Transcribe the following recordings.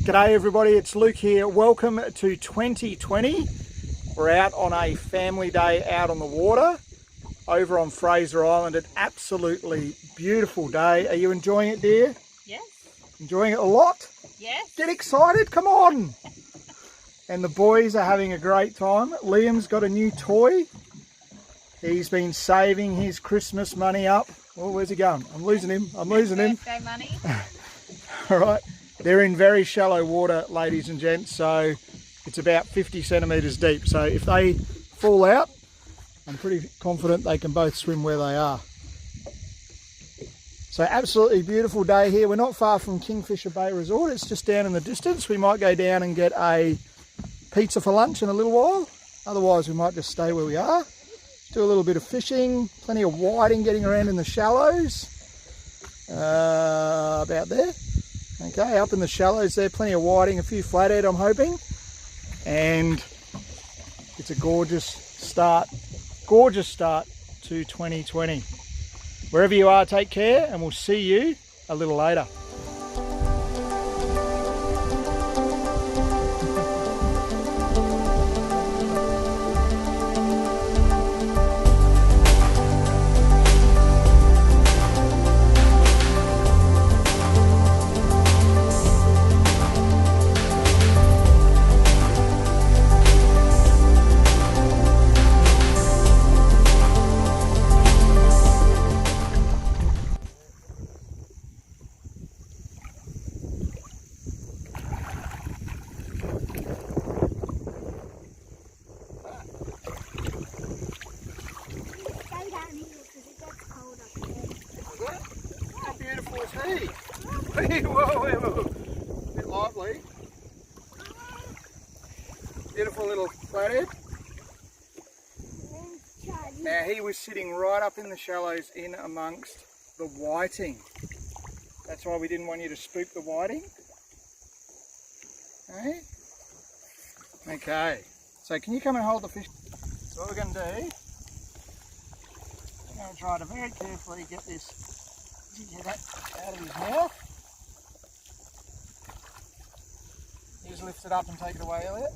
G'day everybody, it's Luke here. Welcome to 2020. We're out on a family day out on the water over on Fraser Island. An absolutely beautiful day. Are you enjoying it, dear? Yes. Enjoying it a lot? Yes. Get excited, come on! And the boys are having a great time. Liam's got a new toy. He's been saving his Christmas money up. Oh, where's he going? I'm losing him. Birthday money. All right. They're in very shallow water, ladies and gents, so it's about 50 centimetres deep. So if they fall out, I'm pretty confident they can both swim where they are. So absolutely beautiful day here. We're not far from Kingfisher Bay Resort. It's just down in the distance. We might go down and get a pizza for lunch in a little while. Otherwise, we might just stay where we are. Do a little bit of fishing. Plenty of whiting getting around in the shallows. About there. Okay, up in the shallows there, plenty of whiting, a few flathead I'm hoping. And it's a gorgeous start to 2020. Wherever you are, take care and we'll see you a little later. Whoa, a bit lively. Beautiful little flathead. Now he was sitting right up in the shallows in amongst the whiting. That's why we didn't want you to spook the whiting. Okay? Okay. So can you come and hold the fish? So what we're going to do, we're going to try to very carefully get that out of his mouth. Just lift it up and take it away, Elliot.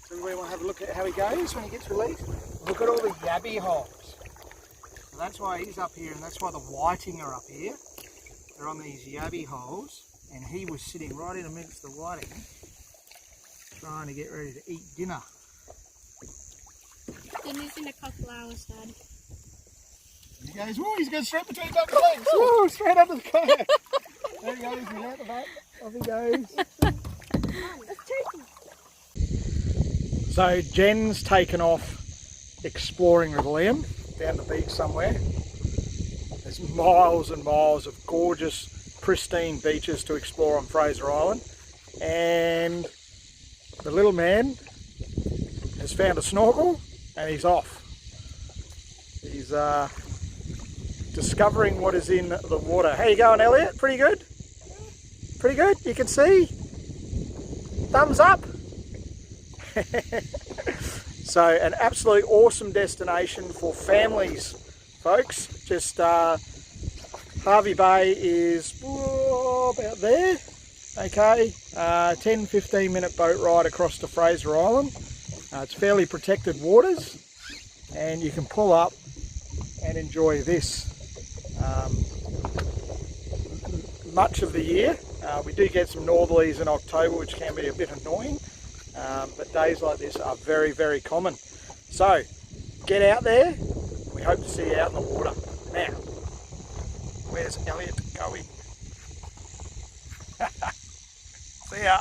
So everybody want to have a look at how he goes when he gets released? Look at all the yabby holes. So that's why he's up here, and that's why the whiting are up here. They're on these yabby holes, and he was sitting right in amongst the whiting, trying to get ready to eat dinner. Dinner's in a couple hours, Dad. He goes, whoa, he's going straight between Doug's legs. Whoa, straight under the kayak. There he goes, he's out the back. Off he goes. So Jen's taken off exploring with Liam down the beach somewhere. There's miles and miles of gorgeous, pristine beaches to explore on Fraser Island. And the little man has found a snorkel and he's off. He's discovering what is in the water. How you going, Elliot? Pretty good? Pretty good? You can see? Thumbs up? So an absolute awesome destination for families, folks. Just Hervey Bay is about there. Okay, 10-15 minute boat ride across to Fraser Island. It's fairly protected waters and you can pull up and enjoy this much of the year. We do get some northerlies in October, which can be a bit annoying, but days like this are very, very common. So get out there. We hope to see you out in the water. Now, where's Elliot going? See ya.